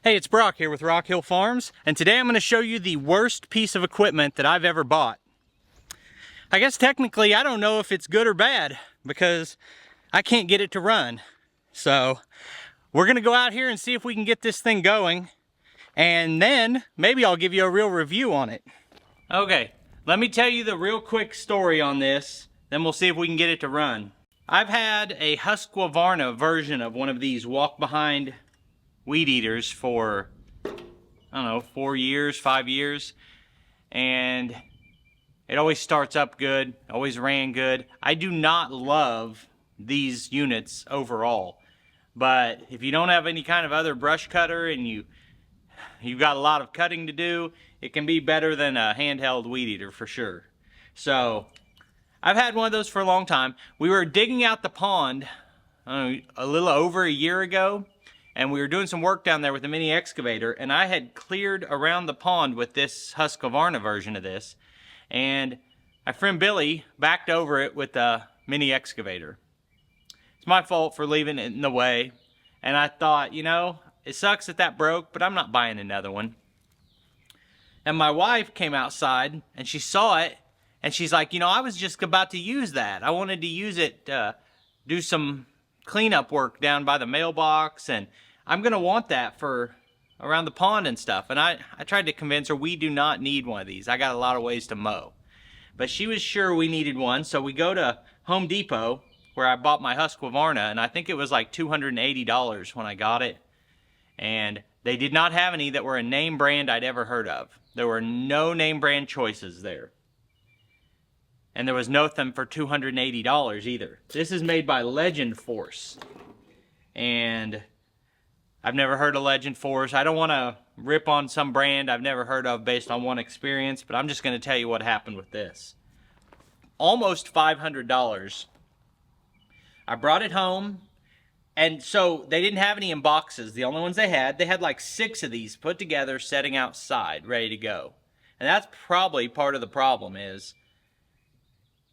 Hey, it's Brock here with Rock Hill Farms, and today I'm going to show you the worst piece of equipment that I've ever bought. I guess technically I don't know if it's good or bad because I can't get it to run. So we're going to go out here and see if we can get this thing going, and then maybe I'll give you a real review on it. Okay, let me tell you the real quick story on this, then we'll see if we can get it to run. I've had a Husqvarna version of one of these walk-behind weed eaters for, I don't know, 4 years, 5 years, and it always starts up good, always ran good. I do not love these units overall, but if you don't have any kind of other brush cutter and you've got a lot of cutting to do, it can be better than a handheld weed eater for sure. So I've had one of those for a long time. We were digging out the pond a little over a year ago, and we were doing some work down there with a mini excavator, and I had cleared around the pond with this Husqvarna version of this, and my friend Billy backed over it with a mini excavator. It's my fault for leaving it in the way, and I thought, you know, it sucks that broke, but I'm not buying another one. And my wife came outside, and she saw it, and she's like, you know, I was just about to use that. I wanted to use it to do some cleanup work down by the mailbox, and I'm gonna want that for around the pond and stuff. And I tried to convince her we do not need one of these. I got a lot of ways to mow, but she was sure we needed one. So we go to Home Depot where I bought my Husqvarna, and I think it was like $280 when I got it, and they did not have any that were a name brand I'd ever heard of. There were no name brand choices there. And there was nothing for $280 either. This is made by Legend Force. And I've never heard of Legend Force. I don't want to rip on some brand I've never heard of based on one experience, but I'm just going to tell you what happened with this. Almost $500. I brought it home, and so they didn't have any in boxes. The only ones they had like 6 of these put together, setting outside, ready to go. And that's probably part of the problem is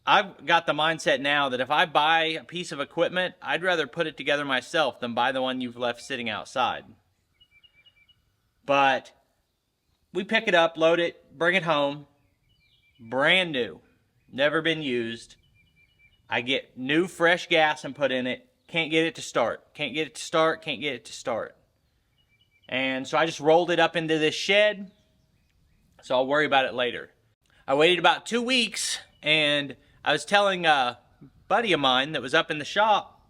I've got the mindset now that if I buy a piece of equipment, I'd rather put it together myself than buy the one you've left sitting outside. But we pick it up, load it, bring it home, brand new, never been used. I get new fresh gas and put in it, can't get it to start, can't get it to start, can't get it to start. And so I just rolled it up into this shed, so I'll worry about it later. I waited about 2 weeks, and I was telling a buddy of mine that was up in the shop,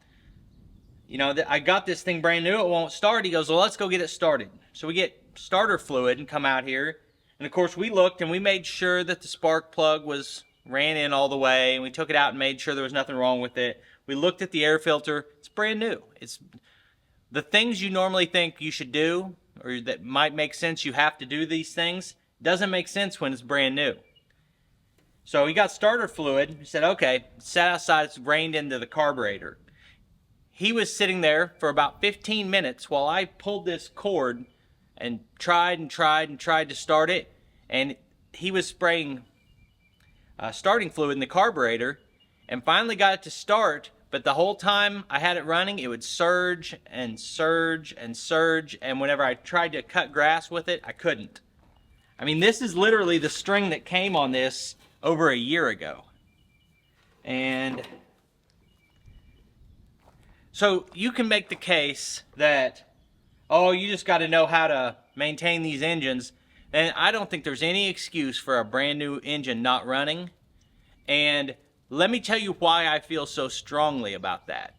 you know, that I got this thing brand new, it won't start. He goes, well, let's go get it started. So we get starter fluid and come out here. And of course we looked and we made sure that the spark plug ran in all the way, and we took it out and made sure there was nothing wrong with it. We looked at the air filter. It's brand new. It's the things you normally think you should do, or that might make sense you have to do these things, doesn't make sense when it's brand new. So he got starter fluid. He said, okay, sat outside, it's rained into the carburetor. He was sitting there for about 15 minutes while I pulled this cord and tried to start it. And he was spraying starting fluid in the carburetor and finally got it to start. But the whole time I had it running, it would surge and surge and surge. And whenever I tried to cut grass with it, I couldn't. I mean, this is literally the string that came on this over a year ago. And so you can make the case that, oh, you just got to know how to maintain these engines. And I don't think there's any excuse for a brand new engine not running. And let me tell you why I feel so strongly about that.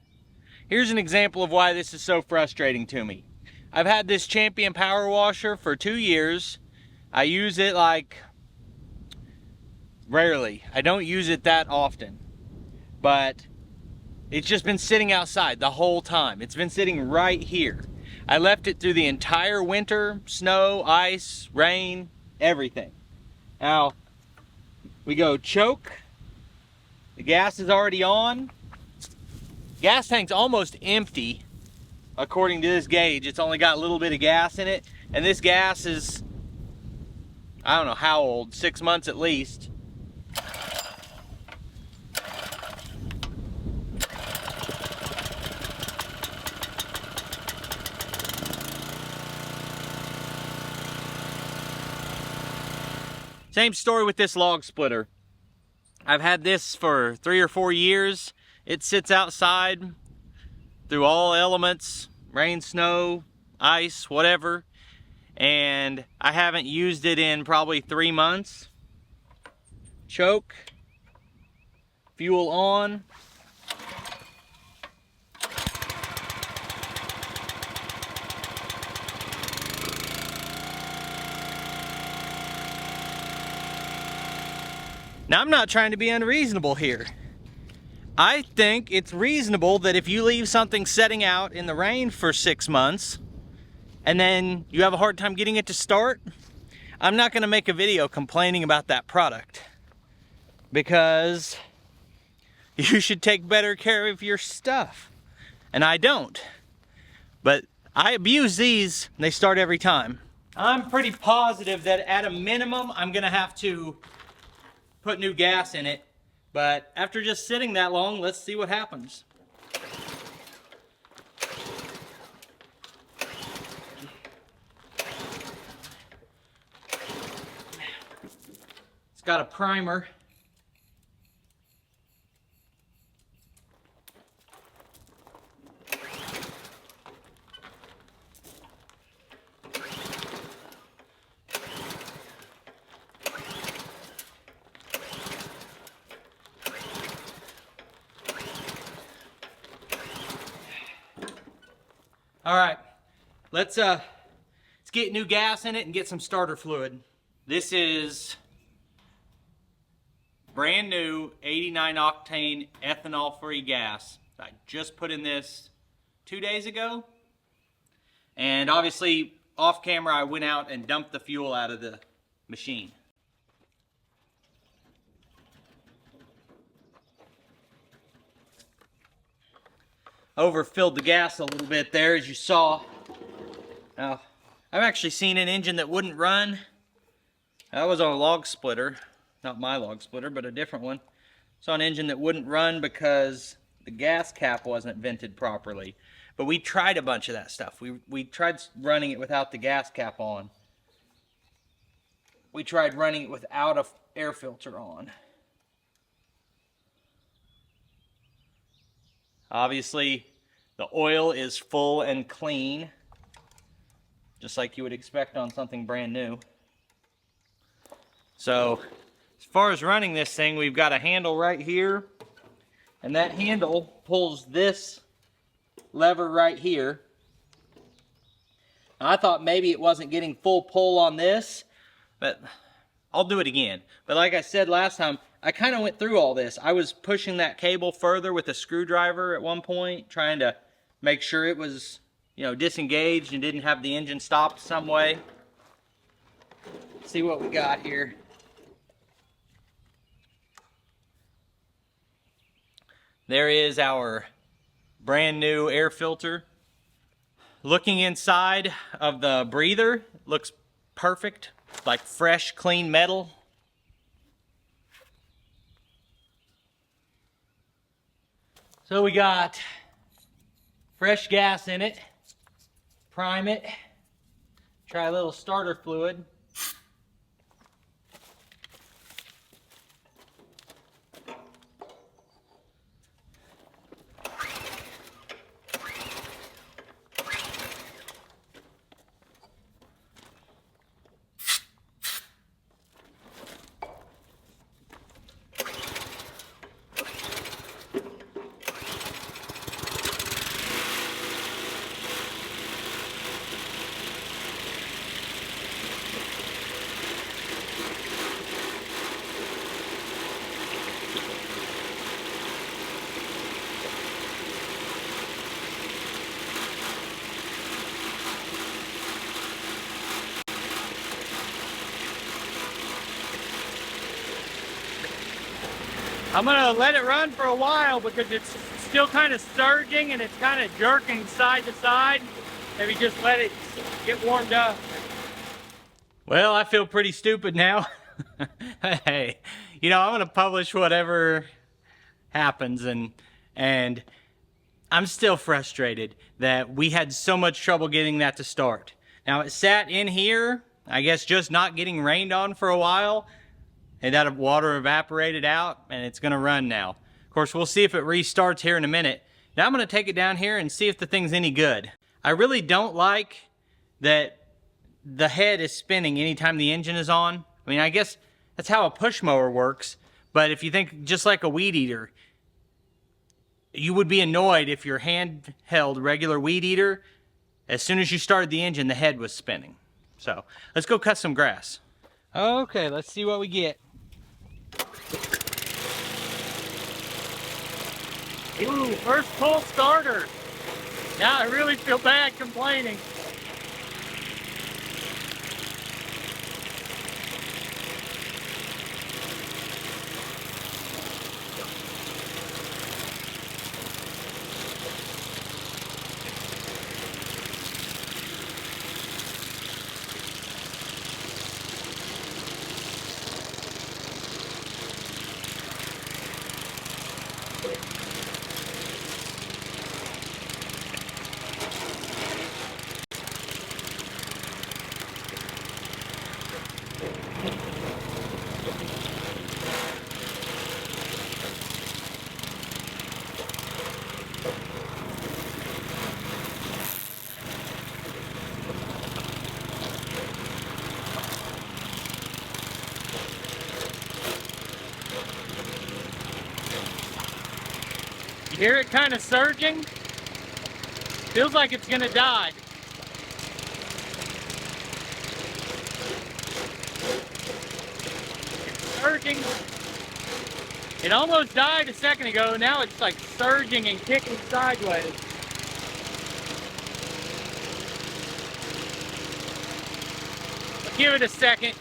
Here's an example of why this is so frustrating to me. I've had this Champion power washer for 2 years. I use it like rarely. I don't use it that often, but it's just been sitting outside the whole time. It's been sitting right here. I left it through the entire winter, snow, ice, rain, everything. Now, we go choke. The gas is already on. Gas tank's almost empty. According to this gauge, it's only got a little bit of gas in it. And this gas is, I don't know how old, 6 months at least. Same story with this log splitter. I've had this for 3 or 4 years. It sits outside through all elements, rain, snow, ice, whatever, and I haven't used it in probably 3 months. Choke, fuel on. Now, I'm not trying to be unreasonable here. I think it's reasonable that if you leave something setting out in the rain for 6 months and then you have a hard time getting it to start, I'm not going to make a video complaining about that product, because you should take better care of your stuff. And I don't. But I abuse these, and they start every time. I'm pretty positive that at a minimum, I'm going to have to put new gas in it, but after just sitting that long, let's see what happens. It's got a primer. All right, let's get new gas in it and get some starter fluid. This is brand new 89 octane ethanol free gas. I just put in this 2 days ago. And obviously off camera I went out and dumped the fuel out of the machine. Overfilled the gas a little bit there, as you saw. Now, I've actually seen an engine that wouldn't run. That was on a log splitter. Not my log splitter, but a different one. Saw an engine that wouldn't run because the gas cap wasn't vented properly. But we tried a bunch of that stuff. We tried running it without the gas cap on. We tried running it without an air filter on. Obviously, the oil is full and clean, just like you would expect on something brand new. So, as far as running this thing, we've got a handle right here, and that handle pulls this lever right here. Now, I thought maybe it wasn't getting full pull on this, but I'll do it again. But like I said last time, I kind of went through all this. I was pushing that cable further with a screwdriver at one point, trying to make sure it was, you know, disengaged and didn't have the engine stopped some way. Let's see what we got here. There is our brand new air filter. Looking inside of the breather, looks perfect, like fresh, clean metal. So we got fresh gas in it. Prime it. Try a little starter fluid. I'm gonna let it run for a while because it's still kind of surging and it's kind of jerking side to side. Maybe just let it get warmed up. Well, I feel pretty stupid now. Hey, you know, I'm gonna publish whatever happens, and I'm still frustrated that we had so much trouble getting that to start. Now, it sat in here, I guess just not getting rained on for a while, and that water evaporated out, and it's gonna run now. Of course, we'll see if it restarts here in a minute. Now I'm gonna take it down here and see if the thing's any good. I really don't like that the head is spinning anytime the engine is on. I mean, I guess that's how a push mower works, but if you think just like a weed eater, you would be annoyed if your handheld regular weed eater, as soon as you started the engine, the head was spinning. So let's go cut some grass. Okay, let's see what we get. Ooh, first full starter. Now I really feel bad complaining. You hear it kind of surging? Feels like it's gonna die. It's surging. It almost died a second ago. Now it's like surging and kicking sideways. I'll give it a second.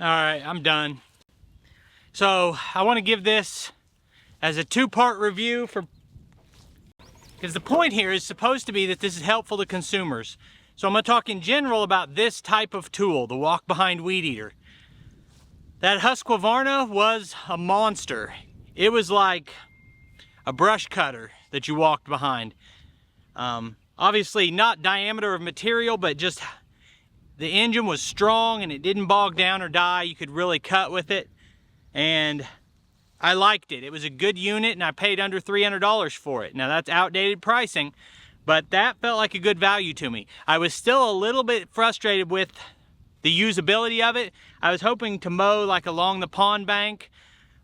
All right, I'm done. So I want to give this as a two-part review because the point here is supposed to be that this is helpful to consumers. So I'm going to talk in general about this type of tool, the walk-behind weed eater. That Husqvarna was a monster. It was like a brush cutter that you walked behind. Obviously not diameter of material, but just the engine was strong and it didn't bog down or die. You could really cut with it. And I liked it. It was a good unit and I paid under $300 for it. Now that's outdated pricing, but that felt like a good value to me. I was still a little bit frustrated with the usability of it. I was hoping to mow like along the pond bank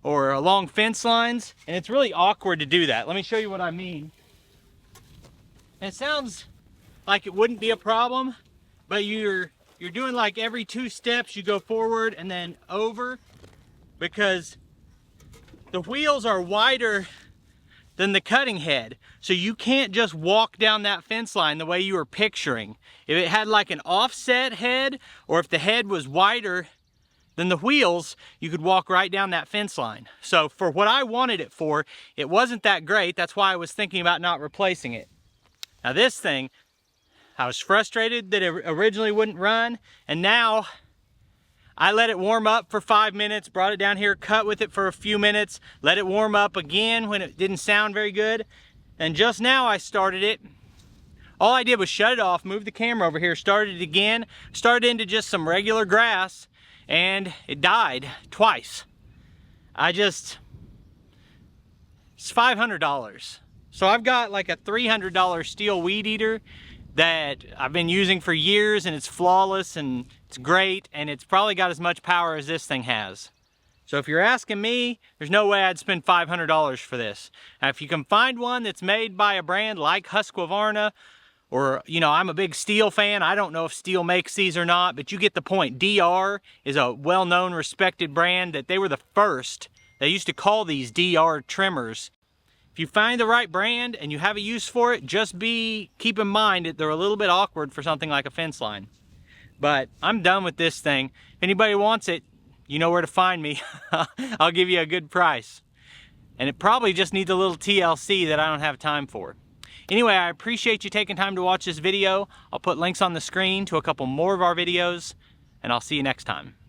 or along fence lines, and it's really awkward to do that. Let me show you what I mean. And it sounds like it wouldn't be a problem, but you're doing like every 2 steps you go forward and then over, because the wheels are wider than the cutting head. So you can't just walk down that fence line the way you were picturing. If it had like an offset head, or if the head was wider then the wheels, you could walk right down that fence line. So for what I wanted it for, it wasn't that great. That's why I was thinking about not replacing it. Now this thing, I was frustrated that it originally wouldn't run, and now I let it warm up for 5 minutes, brought it down here, cut with it for a few minutes, let it warm up again when it didn't sound very good, and just now I started it. All I did was shut it off, move the camera over here, started it again, started into just some regular grass, and it died twice. It's $500. So I've got like a $300 Stihl weed eater that I've been using for years, and it's flawless and it's great, and it's probably got as much power as this thing has. So if you're asking me, there's no way I'd spend $500 for this. Now, if you can find one that's made by a brand like Husqvarna, or, you know, I'm a big Stihl fan. I don't know if Stihl makes these or not, but you get the point. DR is a well-known, respected brand that they were the first. They used to call these DR trimmers. If you find the right brand and you have a use for it, keep in mind that they're a little bit awkward for something like a fence line. But I'm done with this thing. If anybody wants it, you know where to find me. I'll give you a good price. And it probably just needs a little TLC that I don't have time for. Anyway, I appreciate you taking time to watch this video. I'll put links on the screen to a couple more of our videos, and I'll see you next time.